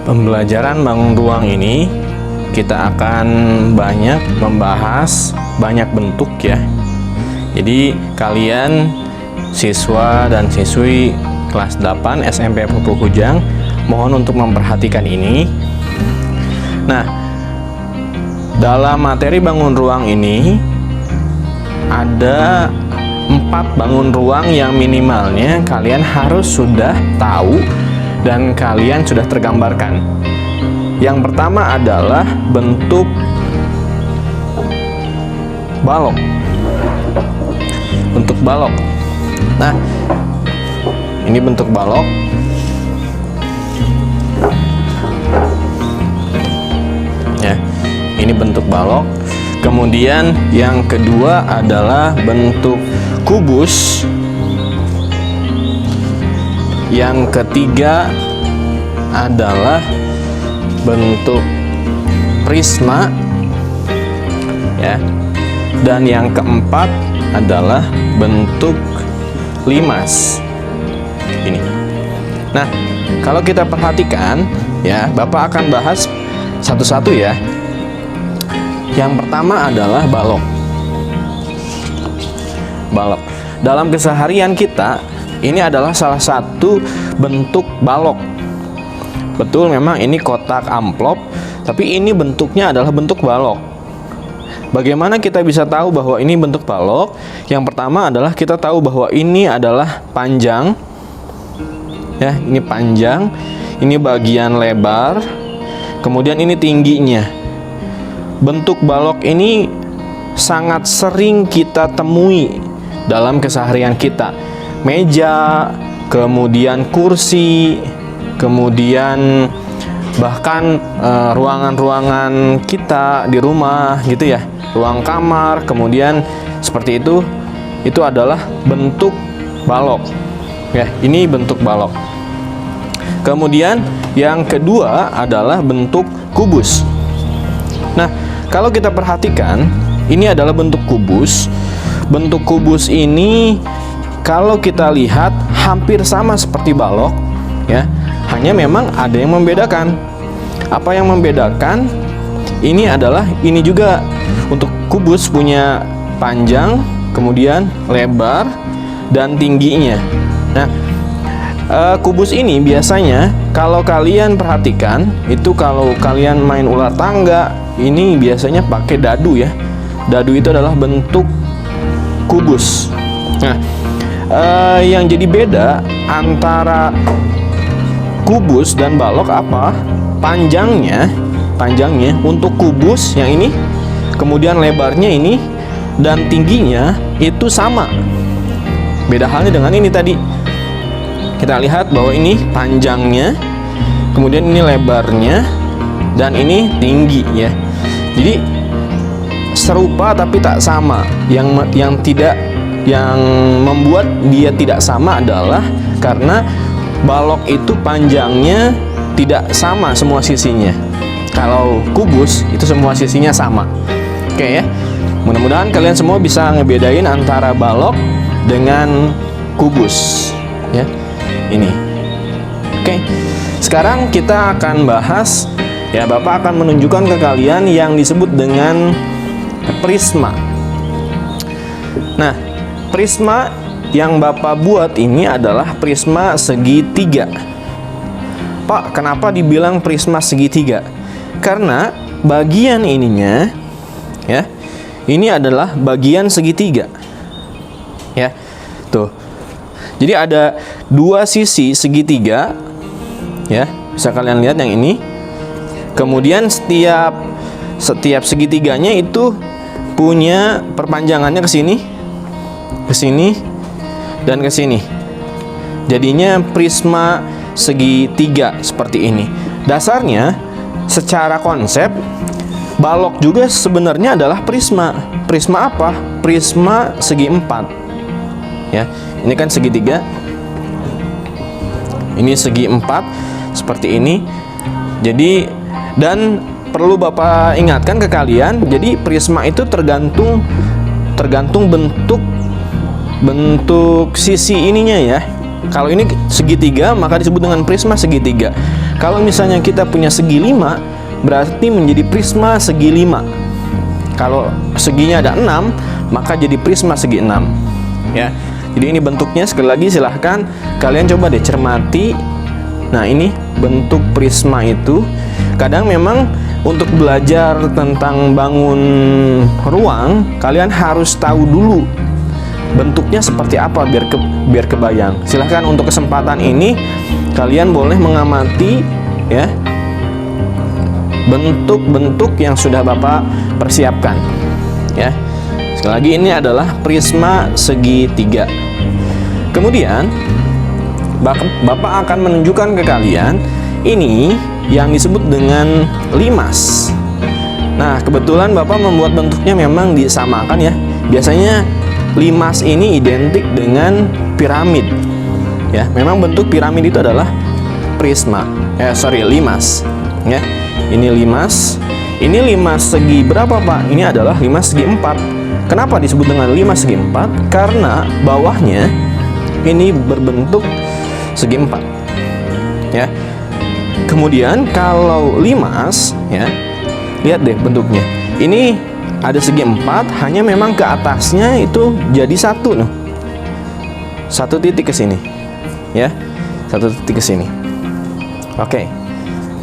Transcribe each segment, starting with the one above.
Pembelajaran bangun ruang ini kita akan banyak membahas banyak bentuk ya. Jadi kalian siswa dan siswi kelas 8 SMP Pupuk Kujang mohon untuk memperhatikan ini. Nah, dalam materi bangun ruang ini ada 4 bangun ruang yang minimalnya kalian harus sudah tahu dan kalian sudah tergambarkan. Yang pertama adalah bentuk balok. Bentuk balok. Nah, ini bentuk balok. Ya, ini bentuk balok. Kemudian yang kedua adalah bentuk kubus. Yang ketiga adalah bentuk prisma ya. Dan yang keempat adalah bentuk limas. Ini. Nah, kalau kita perhatikan ya, Bapak akan bahas satu-satu ya. Yang pertama adalah balok. Balok. Dalam keseharian kita, ini adalah salah satu bentuk balok. Betul, memang ini kotak amplop, tapi ini bentuknya adalah bentuk balok. Bagaimana kita bisa tahu bahwa ini bentuk balok? Yang pertama adalah kita tahu bahwa ini adalah panjang. Ya, ini panjang, ini bagian lebar, kemudian ini tingginya. Bentuk balok ini sangat sering kita temui dalam keseharian kita. Meja, kemudian kursi, kemudian bahkan ruangan-ruangan kita di rumah gitu ya, ruang kamar, kemudian seperti itu adalah bentuk balok ya. Ini bentuk balok. Kemudian yang kedua adalah bentuk kubus. Nah, kalau kita perhatikan, ini adalah bentuk kubus. Bentuk kubus ini kalau kita lihat hampir sama seperti balok ya, hanya memang ada yang membedakan. Apa yang membedakan? Ini adalah ini juga untuk kubus punya panjang, kemudian lebar dan tingginya. Nah, kubus ini biasanya kalau kalian perhatikan itu, kalau kalian main ular tangga, ini biasanya pakai dadu ya. Dadu itu adalah bentuk kubus. Nah, yang jadi beda antara kubus dan balok apa? Panjangnya untuk kubus yang ini, kemudian lebarnya ini, dan tingginya itu sama. Beda halnya dengan ini tadi. Kita lihat bahwa ini panjangnya, kemudian ini lebarnya, dan ini tinggi ya. Jadi serupa tapi tak sama. Yang membuat dia tidak sama adalah karena balok itu panjangnya tidak sama semua sisinya. Kalau kubus itu semua sisinya sama. Oke ya. Mudah-mudahan kalian semua bisa ngebedain antara balok dengan kubus ya. Ini. Oke. Sekarang kita akan bahas ya, Bapak akan menunjukkan ke kalian yang disebut dengan prisma. Nah, prisma yang Bapak buat ini adalah prisma segitiga. Pak, kenapa dibilang prisma segitiga? Karena bagian ininya ya, ini adalah bagian segitiga. Ya. Tuh. Jadi ada 2 sisi segitiga ya. Bisa kalian lihat yang ini. Kemudian setiap segitiganya itu punya perpanjangannya ke sini, dan ke sini. Jadinya prisma segitiga seperti ini. Dasarnya secara konsep balok juga sebenarnya adalah prisma. Prisma apa? Prisma segi 4. Ya, ini kan segitiga. Ini segi 4 seperti ini. Jadi, dan perlu Bapak ingatkan ke kalian, jadi prisma itu tergantung bentuk sisi ininya ya. Kalau ini segitiga, maka disebut dengan prisma segitiga. Kalau misalnya kita punya segi 5, berarti menjadi prisma segi 5. Kalau seginya ada 6, maka jadi prisma segi 6. Ya. Jadi ini bentuknya, sekali lagi silahkan kalian coba deh cermati. Nah, ini bentuk prisma itu. Kadang memang untuk belajar tentang bangun ruang, kalian harus tahu dulu bentuknya seperti apa biar kebayang. Silahkan untuk kesempatan ini kalian boleh mengamati ya bentuk-bentuk yang sudah Bapak persiapkan. Ya. Sekali lagi ini adalah prisma segitiga. Kemudian Bapak akan menunjukkan ke kalian ini yang disebut dengan limas. Nah, kebetulan Bapak membuat bentuknya memang disamakan ya. Biasanya limas ini identik dengan piramid. Ya, memang bentuk piramid itu adalah prisma. Limas. Ya. Ini limas. Ini limas segi berapa, Pak? Ini adalah limas segi 4. Kenapa disebut dengan limas segi 4? Karena bawahnya ini berbentuk segi 4. Ya. Kemudian kalau limas ya, lihat deh bentuknya. Ini ada segi 4, hanya memang ke atasnya itu jadi 1 noh. 1 titik ke sini. Ya. 1 titik ke sini. Oke.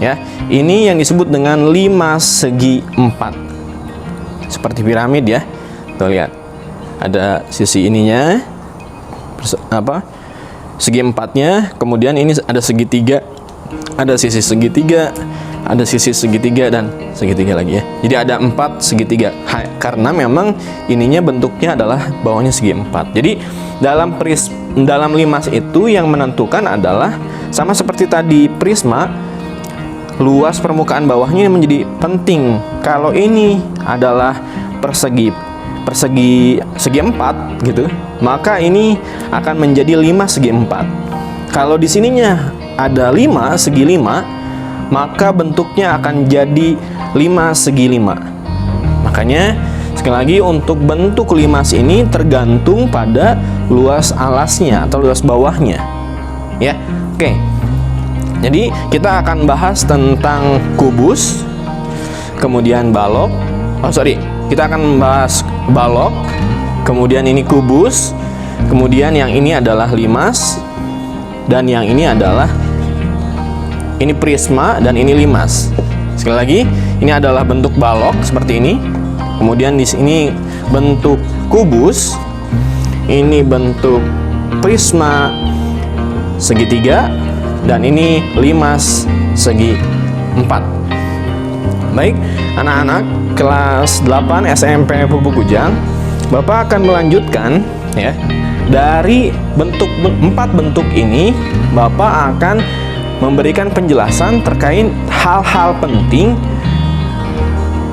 Ya. Ini yang disebut dengan limas segi 4. Seperti piramid ya. Tuh lihat. Ada sisi ininya. Segi 4-nya, kemudian ini ada segitiga, ada sisi segitiga, ada sisi segitiga dan segitiga lagi ya. Jadi ada 4 segitiga. Karena memang ininya bentuknya adalah bawahnya segi 4. Jadi dalam limas itu yang menentukan adalah sama seperti tadi prisma, luas permukaan bawahnya menjadi penting. Kalau ini adalah segi 4 gitu, maka ini akan menjadi 5 segi 4. Kalau di sininya ada 5 segi 5, maka bentuknya akan jadi 5 segi 5. Makanya sekali lagi untuk bentuk limas ini tergantung pada luas alasnya atau luas bawahnya. Ya. Oke. Jadi kita akan bahas tentang kubus, kemudian balok. Kita akan membahas balok, kemudian ini kubus, kemudian yang ini adalah limas, dan yang ini adalah ini prisma dan ini limas. Sekali lagi, ini adalah bentuk balok seperti ini. Kemudian di sini bentuk kubus, ini bentuk prisma segitiga, dan ini limas segi 4. Baik, anak-anak kelas 8 SMP Pupu Kujang, Bapak akan melanjutkan ya. Dari 4 bentuk ini, Bapak akan memberikan penjelasan terkait hal-hal penting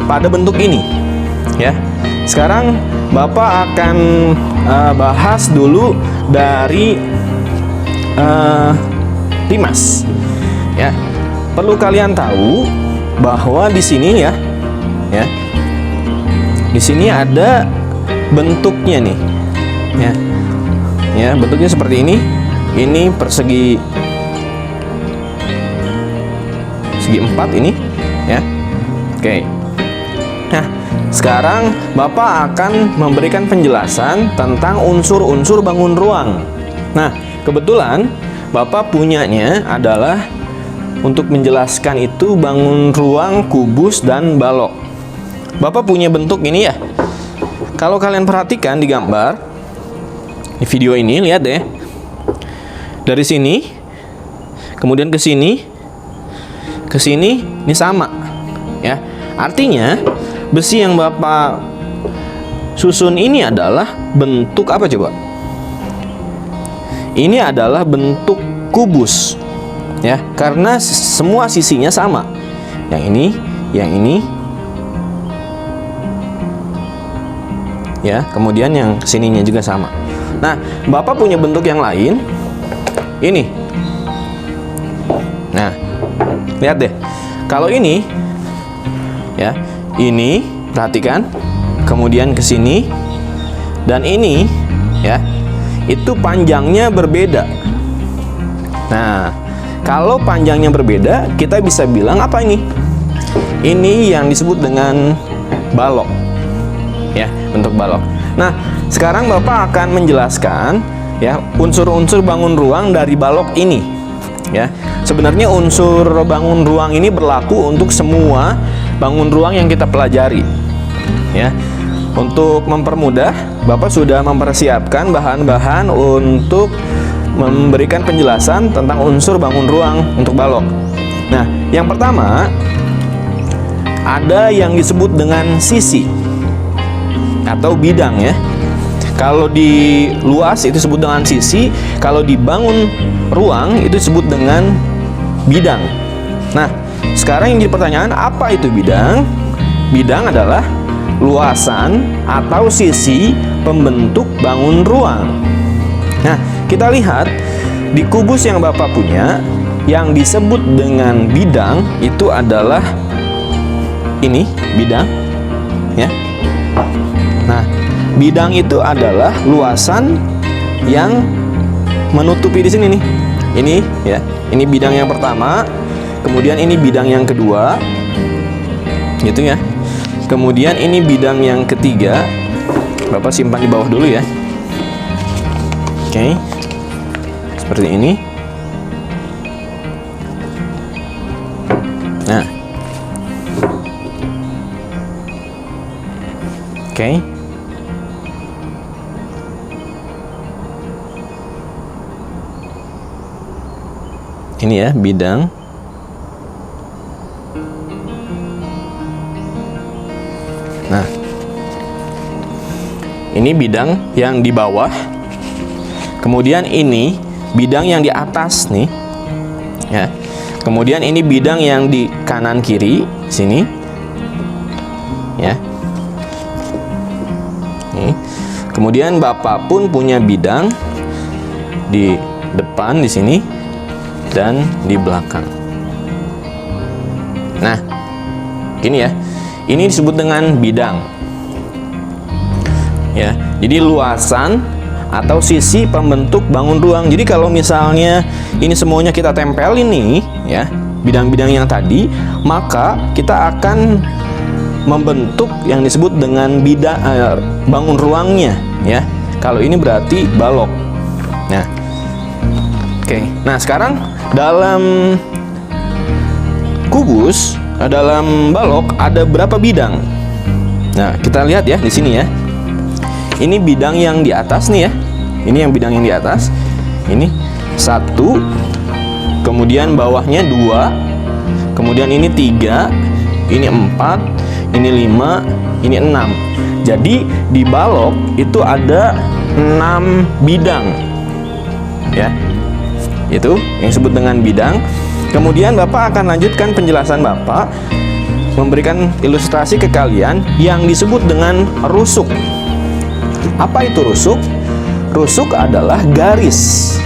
pada bentuk ini ya. Sekarang Bapak akan bahas dulu dari limas ya. Perlu kalian tahu bahwa di sini ya, di sini ada bentuknya nih, ya, bentuknya seperti ini. Ini persegi segi 4 ini, ya. Oke. Nah, sekarang Bapak akan memberikan penjelasan tentang unsur-unsur bangun ruang. Nah, kebetulan Bapak punyanya adalah untuk menjelaskan itu bangun ruang, kubus, dan balok. Bapak punya bentuk ini ya. Kalau kalian perhatikan di gambar, di video ini, lihat deh. Dari sini, kemudian ke sini, ini sama. Ya, artinya besi yang Bapak susun ini adalah bentuk apa coba? Ini adalah bentuk kubus. Ya, karena semua sisinya sama. Yang ini, ya, kemudian yang sininya juga sama. Nah, Bapak punya bentuk yang lain. Ini. Nah, lihat deh. Kalau ini, ya, ini perhatikan. Kemudian ke sini dan ini, ya, itu panjangnya berbeda. Nah, kalau panjangnya berbeda, kita bisa bilang apa ini? Ini yang disebut dengan balok. Ya, bentuk balok. Nah, sekarang Bapak akan menjelaskan ya unsur-unsur bangun ruang dari balok ini. Ya, sebenarnya unsur bangun ruang ini berlaku untuk semua bangun ruang yang kita pelajari. Ya, untuk mempermudah, Bapak sudah mempersiapkan bahan-bahan untuk memberikan penjelasan tentang unsur bangun ruang untuk balok. Nah, yang pertama ada yang disebut dengan sisi atau bidang ya. Kalau di luas itu disebut dengan sisi, kalau dibangun ruang itu disebut dengan bidang. Nah, sekarang yang jadi pertanyaan, apa itu bidang? Bidang adalah luasan atau sisi pembentuk bangun ruang. Nah, kita lihat di kubus yang Bapak punya, yang disebut dengan bidang itu adalah ini bidang ya. Nah, bidang itu adalah luasan yang menutupi di sini nih. Ini ya, ini bidang yang pertama, kemudian ini bidang yang kedua, gitu ya. Kemudian ini bidang yang ketiga. Bapak simpan di bawah dulu ya. Oke, seperti ini. Nah, oke. Ini ya bidang. Nah, ini bidang yang di bawah. Kemudian ini bidang yang di atas nih. Ya. Kemudian ini bidang yang di kanan kiri sini. Ya. Nih. Kemudian Bapak pun punya bidang di depan di sini dan di belakang. Nah, gini ya. Ini disebut dengan bidang. Ya, jadi luasan atau sisi pembentuk bangun ruang. Jadi kalau misalnya ini semuanya kita tempel ini ya, bidang-bidang yang tadi, maka kita akan membentuk yang disebut dengan bidang bangun ruangnya ya. Kalau ini berarti balok. Nah, oke. Nah, sekarang dalam kubus, dalam balok ada berapa bidang? Nah, kita lihat ya di sini ya. Ini bidang yang di atas nih ya. Ini yang bidang yang di atas. Ini 1, kemudian bawahnya 2, kemudian ini 3, ini 4, ini 5, ini 6. Jadi di balok itu ada 6 bidang. Ya. Itu yang disebut dengan bidang. Kemudian Bapak akan lanjutkan penjelasan Bapak, memberikan ilustrasi ke kalian yang disebut dengan rusuk. Apa itu rusuk? Rusuk adalah garis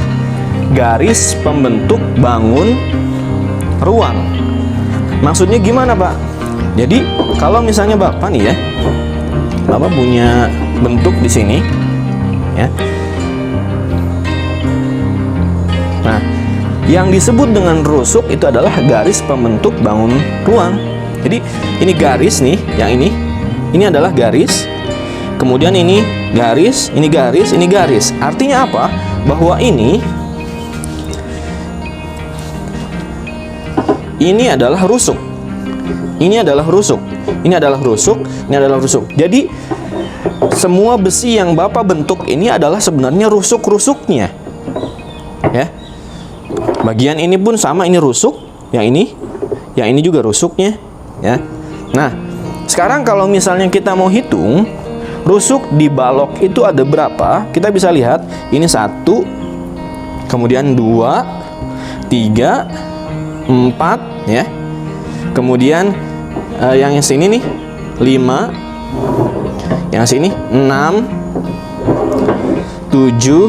pembentuk bangun ruang. Maksudnya gimana, Pak? Jadi kalau misalnya Bapak nih ya, Bapak punya bentuk di sini ya. Nah, yang disebut dengan rusuk itu adalah garis pembentuk bangun ruang. Jadi ini garis nih, yang ini adalah garis. Kemudian ini garis, ini garis, ini garis. Artinya apa? Bahwa ini adalah rusuk. Ini adalah rusuk. Ini adalah rusuk, ini adalah rusuk. Jadi semua besi yang Bapak bentuk ini adalah sebenarnya rusuk-rusuknya. Ya. Bagian ini pun sama, ini rusuk, yang ini juga rusuknya, ya. Nah, sekarang kalau misalnya kita mau hitung rusuk di balok itu ada berapa, kita bisa lihat ini 1, kemudian 2, 3, 4, ya. Kemudian yang sini nih 5, yang sini 6, 7,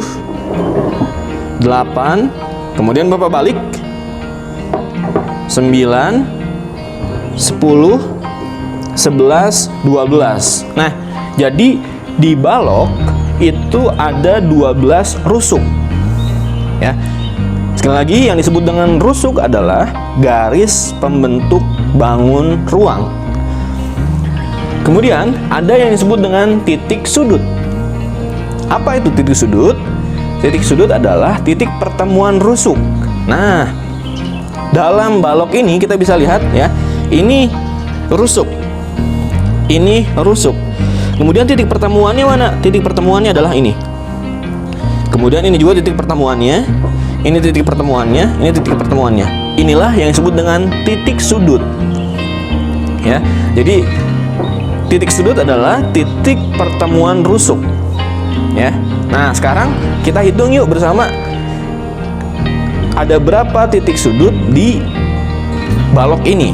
8. Kemudian Bapak balik 9, 10, 11, 12. Nah, jadi di balok itu ada 12 rusuk. Ya. Sekali lagi, yang disebut dengan rusuk adalah garis pembentuk bangun ruang. Kemudian ada yang disebut dengan titik sudut. Apa itu titik sudut? Titik sudut adalah titik pertemuan rusuk. Nah, dalam balok ini kita bisa lihat ya, ini rusuk, ini rusuk. Kemudian titik pertemuannya mana? Titik pertemuannya adalah ini. Kemudian ini juga titik pertemuannya, ini titik pertemuannya, ini titik pertemuannya. Inilah yang disebut dengan titik sudut. Ya, jadi titik sudut adalah titik pertemuan rusuk. Ya. Nah, sekarang kita hitung yuk bersama. Ada berapa titik sudut di balok ini?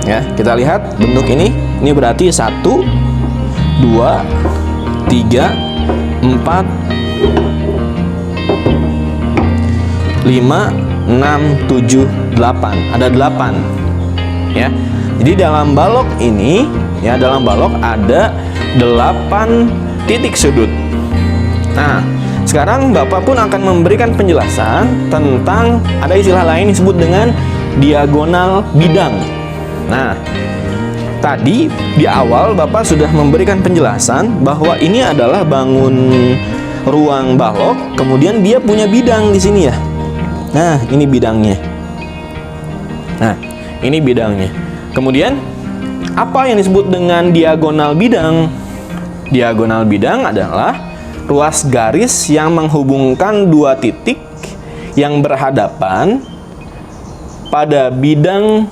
Ya, kita lihat bentuk ini. Ini berarti 1, 2, 3, 4, 5, 6, 7, 8. Ada 8. Ya. Jadi dalam balok ini, ya, dalam balok ada 8 titik sudut. Nah, sekarang Bapak pun akan memberikan penjelasan tentang ada istilah lain disebut dengan diagonal bidang. Nah, tadi di awal Bapak sudah memberikan penjelasan bahwa ini adalah bangun ruang balok, kemudian dia punya bidang di sini ya. Nah, ini bidangnya. Nah, ini bidangnya. Kemudian apa yang disebut dengan diagonal bidang? Diagonal bidang adalah ruas garis yang menghubungkan dua titik yang berhadapan pada bidang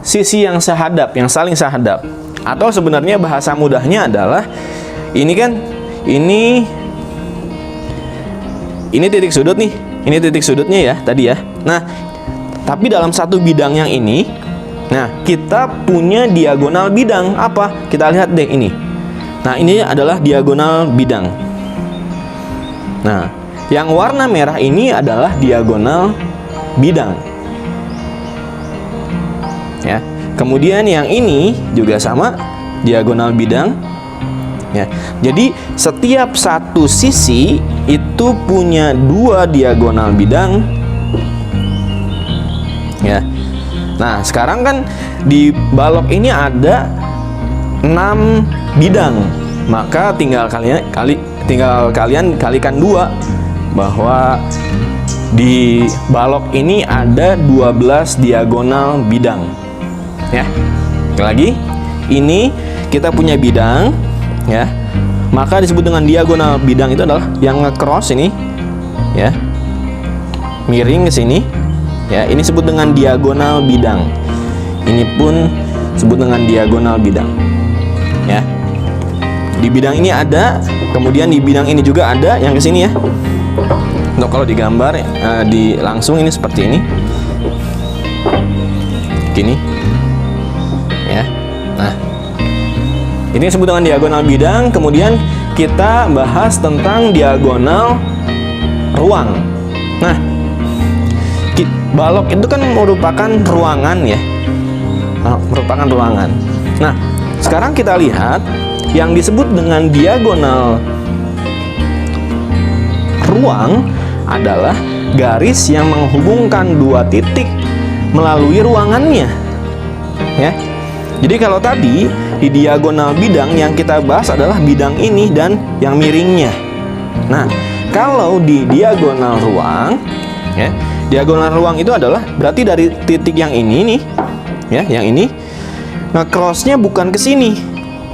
sisi yang sehadap, yang saling sehadap. Atau sebenarnya bahasa mudahnya adalah ini kan, ini titik sudut nih, ini titik sudutnya ya tadi ya. Nah, tapi dalam satu bidang yang ini, nah kita punya diagonal bidang apa? Kita lihat deh ini. Nah, ini adalah diagonal bidang. Nah, yang warna merah ini adalah diagonal bidang. Ya. Kemudian yang ini juga sama, diagonal bidang. Ya. Jadi setiap satu sisi itu punya 2 diagonal bidang. Ya. Nah, sekarang kan di balok ini ada 6 bidang. Maka tinggal kalian kalikan 2, bahwa di balok ini ada 12 diagonal bidang. Ya. Sekali lagi, ini kita punya bidang ya. Maka disebut dengan diagonal bidang itu adalah yang nge-cross ini ya. Miring ke sini. Ya, ini disebut dengan diagonal bidang. Ini pun disebut dengan diagonal bidang. Ya. Di bidang ini ada, kemudian di bidang ini juga ada yang ke sini ya. Untuk kalau digambar di langsung ini seperti ini. Gini. Ya. Nah, ini disebut dengan diagonal bidang. Kemudian kita bahas tentang diagonal ruang. Nah, balok itu kan merupakan ruangan ya. Merupakan ruangan. Nah, sekarang kita lihat yang disebut dengan diagonal ruang adalah garis yang menghubungkan 2 titik melalui ruangannya. Ya. Jadi kalau tadi di diagonal bidang yang kita bahas adalah bidang ini dan yang miringnya. Nah, kalau di diagonal ruang, ya, diagonal ruang itu adalah berarti dari titik yang ini nih, ya, yang ini, nah crossnya bukan ke sini,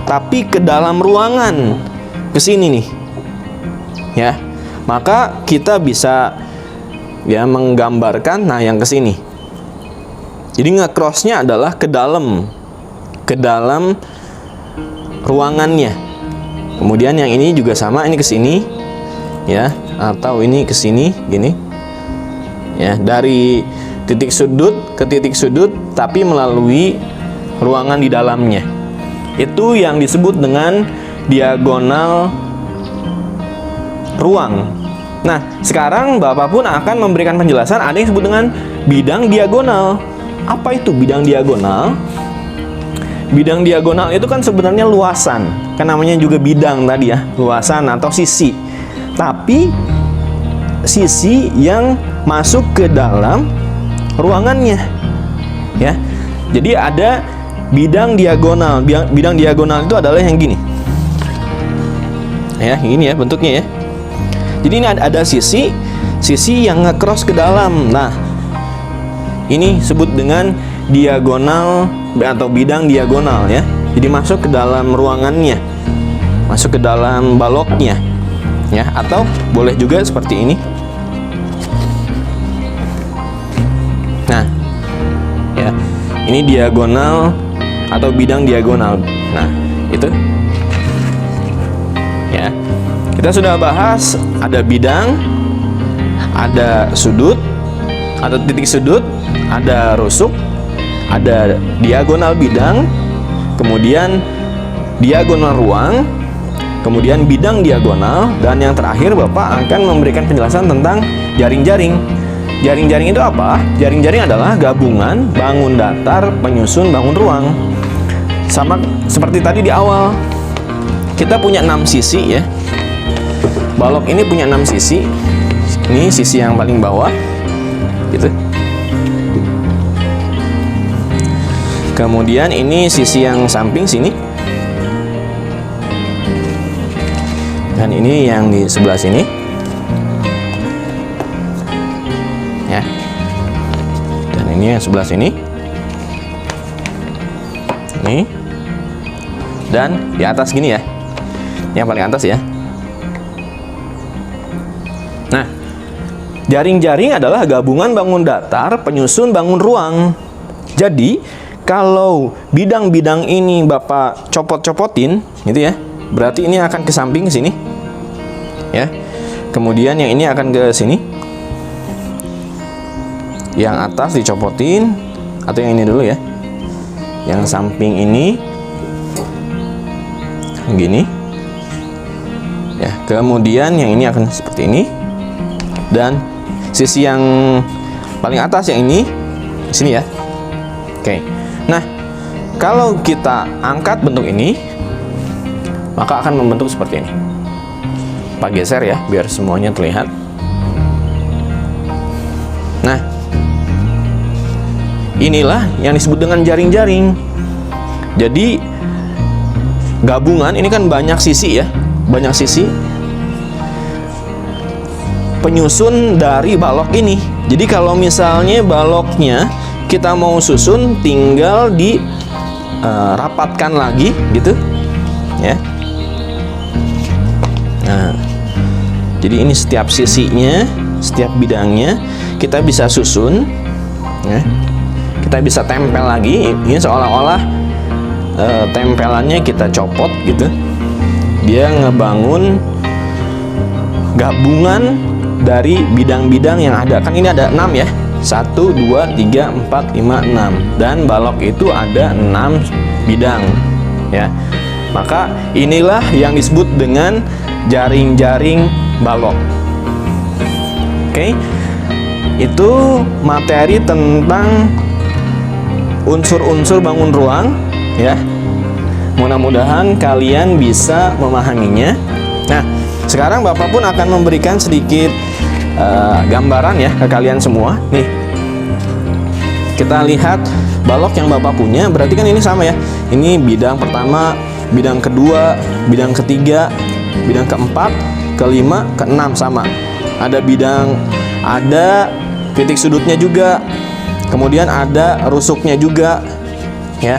tapi ke dalam ruangan, ke sini nih, ya. Maka kita bisa ya menggambarkan, nah yang ke sini. Jadi nge-crossnya adalah ke dalam ruangannya. Kemudian yang ini juga sama, ini ke sini, ya, atau ini ke sini, gini, ya, dari titik sudut ke titik sudut, tapi melalui ruangan di dalamnya. Itu yang disebut dengan diagonal ruang. Nah, sekarang Bapak pun akan memberikan penjelasan ada yang disebut dengan bidang diagonal. Apa itu bidang diagonal? Bidang diagonal itu kan sebenarnya luasan. Kan namanya juga bidang tadi ya, luasan atau sisi. Tapi sisi yang masuk ke dalam ruangannya, ya. Jadi ada bidang diagonal. Bidang diagonal itu adalah yang gini, ya, ini ya bentuknya ya. Jadi ini ada sisi yang nge-cross ke dalam. Nah, ini sebut dengan diagonal atau bidang diagonal ya. Jadi masuk ke dalam ruangannya, masuk ke dalam baloknya, ya. Atau boleh juga seperti ini. Nah, ya, ini diagonal atau bidang diagonal. Nah, itu ya. Kita sudah bahas ada bidang, ada sudut, ada titik sudut, ada rusuk, ada diagonal bidang, kemudian diagonal ruang, kemudian bidang diagonal, dan yang terakhir Bapak akan memberikan penjelasan tentang jaring-jaring. Jaring-jaring itu apa? Jaring-jaring adalah gabungan bangun datar, penyusun, bangun ruang. Sama seperti tadi di awal, kita punya 6 sisi ya. Balok ini punya 6 sisi. Ini sisi yang paling bawah, gitu. Kemudian ini sisi yang samping sini, dan ini yang di sebelah sini, ya. Dan ini yang sebelah sini, ini, dan di atas gini ya, yang paling atas ya. Nah, jaring-jaring adalah gabungan bangun datar, penyusun, bangun ruang. Jadi, kalau bidang-bidang ini Bapak copot-copotin, gitu ya, berarti ini akan ke samping sini, ya. Kemudian yang ini akan ke sini. Yang atas dicopotin, atau yang ini dulu ya. Yang samping ini, gini, ya. Kemudian yang ini akan seperti ini. Dan sisi yang paling atas yang ini di sini ya. Oke. Nah, kalau kita angkat bentuk ini, maka akan membentuk seperti ini. Pak geser ya, biar semuanya terlihat. Nah, inilah yang disebut dengan jaring-jaring. Jadi gabungan ini kan banyak sisi ya, banyak sisi penyusun dari balok ini. Jadi kalau misalnya baloknya kita mau susun, tinggal di rapatkan lagi gitu ya. Nah, jadi ini setiap sisinya, setiap bidangnya kita bisa susun ya. Kita bisa tempel lagi. Ini seolah-olah tempelannya kita copot gitu. Dia ngebangun gabungan dari bidang-bidang yang ada. Kan ini ada 6 ya, 1, 2, 3, 4, 5, 6, dan balok itu ada 6 bidang ya. Maka inilah yang disebut dengan jaring-jaring balok. Oke, itu materi tentang unsur-unsur bangun ruang ya. Mudah-mudahan kalian bisa memahaminya. Nah, sekarang Bapak pun akan memberikan sedikit gambaran ya ke kalian semua. Nih, kita lihat balok yang Bapak punya. Berarti kan ini sama ya. Ini bidang pertama, bidang kedua, bidang ketiga, bidang keempat, kelima, keenam sama. Ada bidang, ada titik sudutnya juga. Kemudian ada rusuknya juga, ya.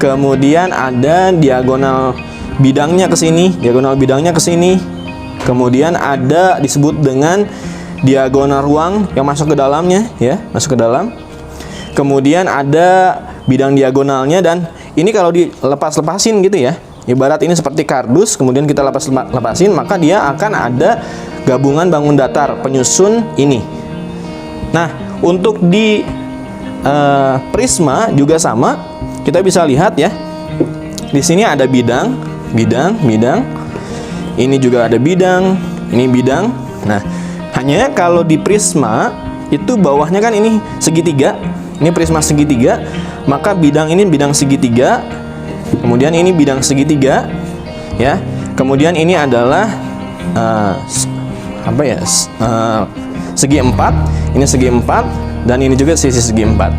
Kemudian ada diagonal bidangnya ke sini, diagonal bidangnya ke sini. Kemudian ada disebut dengan diagonal ruang yang masuk ke dalamnya ya, masuk ke dalam. Kemudian ada bidang diagonalnya, dan ini kalau dilepas-lepasin gitu ya. Ibarat ini seperti kardus, kemudian kita lepasin, maka dia akan ada gabungan bangun datar, penyusun ini. Nah, untuk di prisma juga sama. Kita bisa lihat ya. Di sini ada bidang. Ini juga ada bidang, ini bidang. Nah, hanya kalau di prisma itu bawahnya kan ini segitiga. Ini prisma segitiga, maka bidang ini bidang segitiga. Kemudian ini bidang segitiga, ya. Kemudian ini adalah segi 4, ini segi 4, dan ini juga sisi segi 4.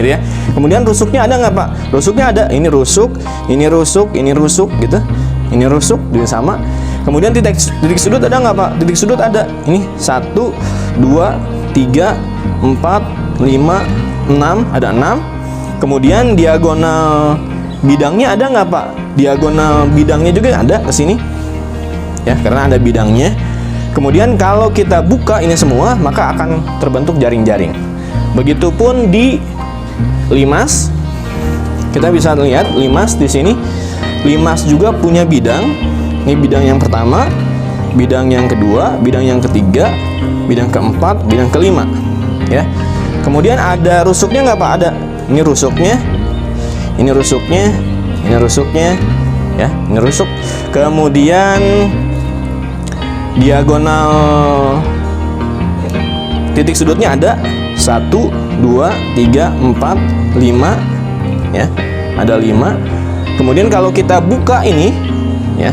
Gitu ya. Kemudian rusuknya ada nggak Pak? Rusuknya ada. Ini rusuk, ini rusuk, ini rusuk gitu. Ini rusuk juga sama. Kemudian titik sudut ada nggak Pak? Titik sudut ada. Ini 1, 2, 3, 4, 5, 6, ada 6. Kemudian diagonal bidangnya ada nggak Pak? Diagonal bidangnya juga ada ke sini. Ya, karena ada bidangnya. Kemudian kalau kita buka ini semua, maka akan terbentuk jaring-jaring. Begitupun di limas, kita bisa lihat limas di sini. Limas juga punya bidang. Ini bidang yang pertama, bidang yang kedua, bidang yang ketiga, bidang keempat, bidang kelima. Ya. Kemudian ada rusuknya nggak Pak? Ada. Ini rusuknya, ini rusuknya, ini rusuknya, ya, ini rusuk. Kemudian diagonal titik sudutnya ada 1, 2, 3, 4, 5, ya, ada 5. Kemudian kalau kita buka ini, ya,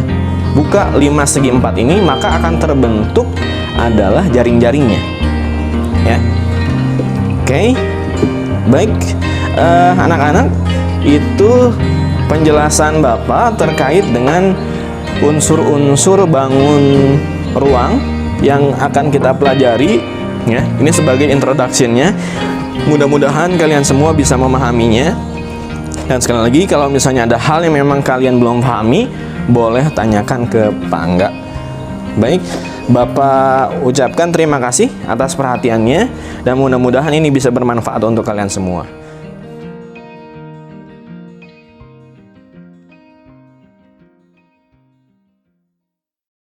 buka 5 segi 4 ini, maka akan terbentuk adalah jaring-jaringnya, ya. Oke, baik, anak-anak, itu penjelasan Bapak terkait dengan unsur-unsur bangun ruang yang akan kita pelajari, ya. Ini sebagai introduction-nya. Mudah-mudahan kalian semua bisa memahaminya. Dan sekali lagi, kalau misalnya ada hal yang memang kalian belum pahami, boleh tanyakan ke Pak Angga. Baik, Bapak ucapkan terima kasih atas perhatiannya, dan mudah-mudahan ini bisa bermanfaat untuk kalian semua.